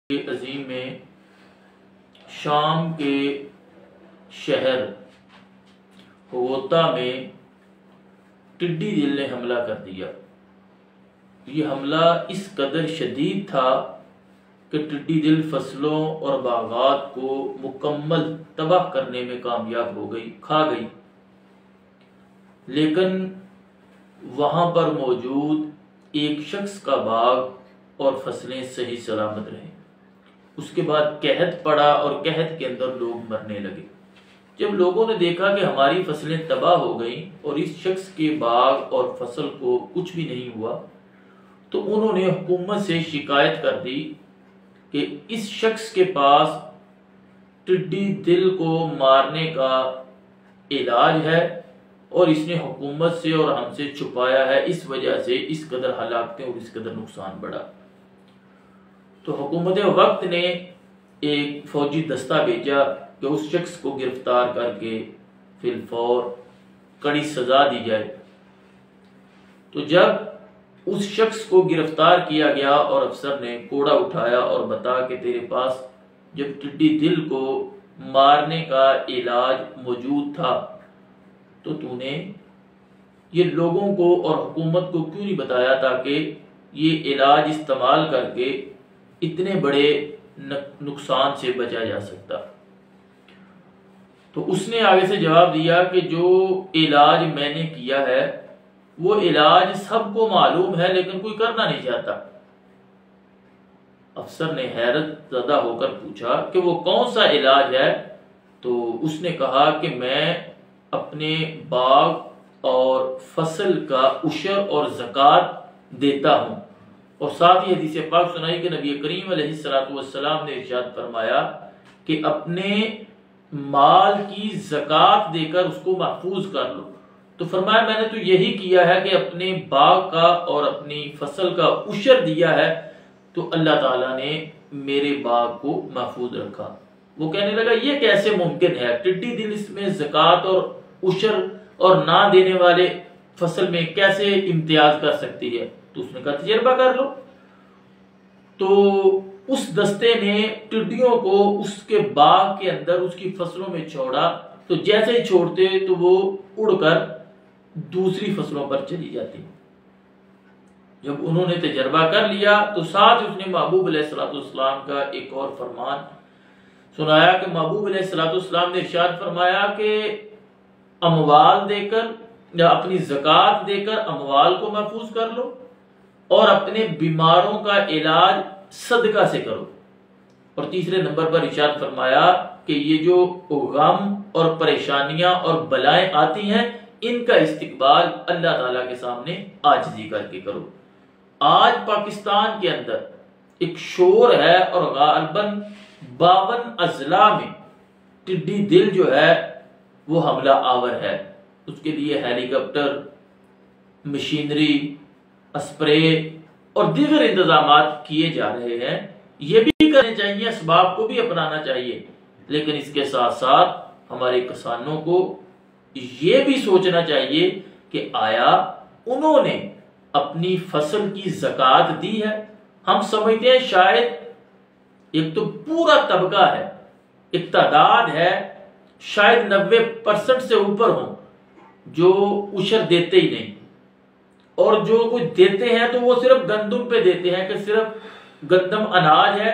عظیم میں شام کے شہر غوطہ میں ٹڈی دل نے حملہ کر دیا۔ یہ حملہ اس قدر شدید تھا کہ ٹڈی دل فصلوں اور باغات کو مکمل تباہ کرنے میں کامیاب ہو گئی، کھا گئی، لیکن وہاں پر موجود ایک شخص کا باغ اور فصلیں صحیح سلامت رہیں۔ اس کے بعد قحط پڑا اور قحط کے اندر لوگ مرنے لگے۔ جب لوگوں نے دیکھا کہ ہماری فصلیں تباہ ہو گئیں اور اس شخص کے باغ اور فصل کو کچھ بھی نہیں ہوا، تو انہوں نے حکومت سے شکایت کر دی کہ اس شخص کے پاس ٹڈی دل کو مارنے کا علاج ہے اور اس نے حکومت سے اور ہم سے چھپایا ہے، اس وجہ سے اس قدر ہلاکتیں اور اس قدر نقصان بڑھا۔ تو حکومت وقت نے ایک فوجی دستہ بھیجا کہ اس شخص کو گرفتار کر کے فی الفور کڑی سزا دی جائے۔ تو جب اس شخص کو گرفتار کیا گیا اور افسر نے کوڑا اٹھایا اور بتا کہ تیرے پاس جب ٹڈی دل کو مارنے کا علاج موجود تھا تو تو نے یہ لوگوں کو اور حکومت کو کیوں نہیں بتایا تاکہ یہ علاج استعمال کر کے اتنے بڑے نقصان سے بچا جا سکتا۔ تو اس نے آگے سے جواب دیا کہ جو علاج میں نے کیا ہے وہ علاج سب کو معلوم ہے لیکن کوئی کرنا نہیں چاہتا۔ افسر نے حیرت زدہ ہو کر پوچھا کہ وہ کون سا علاج ہے؟ تو اس نے کہا کہ میں اپنے باغ اور فصل کا عشر اور زکوٰۃ دیتا ہوں، اور ساتھ ہی حدیث پاک سنائی کہ نبی کریم علیہ السلام نے ارشاد فرمایا کہ اپنے مال کی زکوٰۃ دے کر اس کو محفوظ کر لو۔ تو فرمایا میں نے تو یہی کیا ہے کہ اپنے باغ کا اور اپنی فصل کا عشر دیا ہے، تو اللہ تعالیٰ نے میرے باغ کو محفوظ رکھا۔ وہ کہنے لگا یہ کیسے ممکن ہے؟ ٹڈی دل اس میں زکوٰۃ اور عشر اور نہ دینے والے فصل میں کیسے امتیاز کر سکتی ہے؟ تو اس نے کہا تجربہ کر لو۔ تو اس دستے نے ٹڈیوں کو اس کے باغ کے اندر اس کی فصلوں میں چھوڑا، تو جیسے ہی چھوڑتے تو وہ اڑ کر دوسری فصلوں پر چلی جاتی۔ جب انہوں نے تجربہ کر لیا تو ساتھ اس نے محبوب علیہ السلام کا ایک اور فرمان سنایا کہ محبوب علیہ السلام نے ارشاد فرمایا کہ اموال دے کر یا اپنی زکوٰۃ دے کر اموال کو محفوظ کر لو، اور اپنے بیماروں کا علاج صدقہ سے کرو، اور تیسرے نمبر پر ارشاد فرمایا کہ یہ جو غم اور پریشانیاں اور بلائیں آتی ہیں ان کا استقبال اللہ تعالیٰ کے سامنے عاجزی کر کے کرو۔ آج پاکستان کے اندر ایک شور ہے اور غالباً 52 اضلاع میں ٹڈی دل جو ہے وہ حملہ آور ہے۔ اس کے لیے ہیلی کاپٹر، مشینری، اسپرے اور دیگر انتظامات کیے جا رہے ہیں۔ یہ بھی کرنے چاہیے، اسباب کو بھی اپنانا چاہیے، لیکن اس کے ساتھ ساتھ ہمارے کسانوں کو یہ بھی سوچنا چاہیے کہ آیا انہوں نے اپنی فصل کی زکوٰۃ دی ہے؟ ہم سمجھتے ہیں شاید ایک تو پورا طبقہ ہے، ایک تعداد ہے، شاید 90% سے اوپر ہوں جو عشر دیتے ہی نہیں، اور جو کچھ دیتے ہیں تو وہ صرف گندم پہ دیتے ہیں کہ صرف گندم اناج ہے،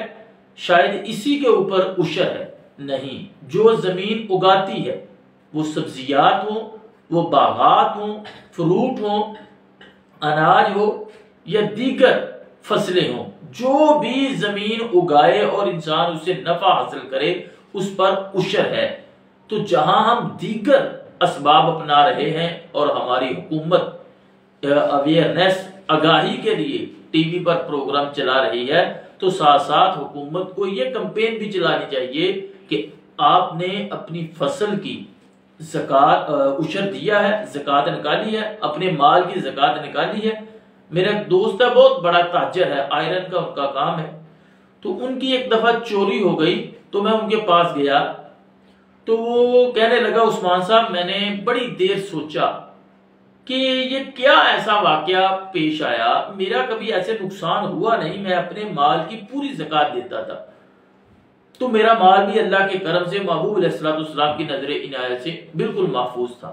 شاید اسی کے اوپر عشر ہے۔ نہیں، جو زمین اگاتی ہے، وہ سبزیات ہوں، وہ باغات ہوں، فروٹ ہوں، اناج ہو یا دیگر فصلیں ہوں، جو بھی زمین اگائے اور انسان اسے نفع حاصل کرے اس پر عشر ہے۔ تو جہاں ہم دیگر اسباب اپنا رہے ہیں اور ہماری حکومت اویئرنیس آگاہی کے لیے ٹی وی پر پروگرام چلا رہی ہے، تو ساتھ ساتھ حکومت کو یہ کمپین بھی چلانی چاہیے کہ آپ نے اپنی فصل کی زکوٰۃ عشر دیا ہے، زکوٰۃ نکالی ہے، اپنے مال کی زکوٰۃ نکالی ہے۔ میرا ایک دوست ہے، بہت بڑا تاجر ہے، آئرن کا ان کا کام ہے، تو ان کی ایک دفعہ چوری ہو گئی تو میں ان کے پاس گیا تو وہ کہنے لگا عثمان صاحب میں نے بڑی دیر سوچا کہ یہ کیا ایسا واقعہ پیش آیا، میرا کبھی ایسے نقصان ہوا نہیں، میں اپنے مال کی پوری زکوٰۃ دیتا تھا، تو میرا مال بھی اللہ کے کرم سے محبوب علیہ السلام کی نظر عنایت سے بالکل محفوظ تھا،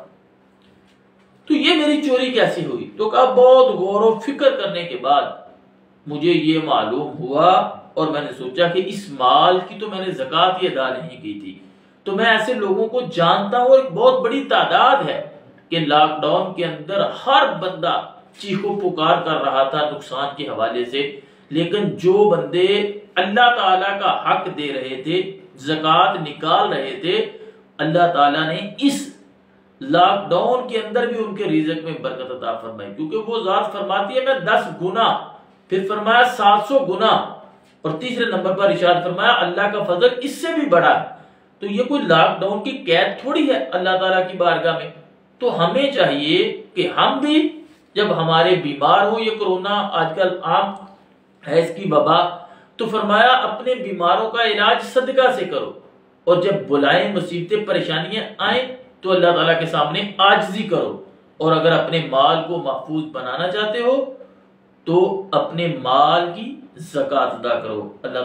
تو یہ میری چوری کیسے ہوئی؟ تو کہا بہت غور و فکر کرنے کے بعد مجھے یہ معلوم ہوا اور میں نے سوچا کہ اس مال کی تو میں نے زکوٰۃ ہی ادا نہیں کی تھی، تو میں ایسے لوگوں کو جانتا ہوں، ایک بہت بڑی تعداد ہے کہ لاک ڈاؤن کے اندر ہر بندہ چیخو پکار کر رہا تھا نقصان کے حوالے سے، لیکن جو بندے اللہ تعالیٰ کا حق دے رہے تھے، زکوٰۃ نکال رہے تھے، اللہ تعالیٰ نے اس لاک ڈاؤن کے اندر بھی ان کے رزق میں برکت عطا فرمائی، کیونکہ وہ ذات فرماتی ہے میں 10 گنا، پھر فرمایا 700 گنا، اور تیسرے نمبر پر ارشاد فرمایا اللہ کا فضل اس سے بھی بڑا ہے۔ تو یہ کوئی لاک ڈاؤن کی قید تھوڑی ہے اللہ تعالیٰ کی بارگاہ میں، تو ہمیں چاہیے کہ ہم بھی جب ہمارے بیمار ہوں، یہ کرونا آج کل عام ہے اس کی وبا، تو فرمایا اپنے بیماروں کا علاج صدقہ سے کرو، اور جب بلائیں مصیبتیں پریشانیاں آئیں تو اللہ تعالیٰ کے سامنے عاجزی کرو، اور اگر اپنے مال کو محفوظ بنانا چاہتے ہو تو اپنے مال کی زکوٰۃ ادا کرو۔ اللہ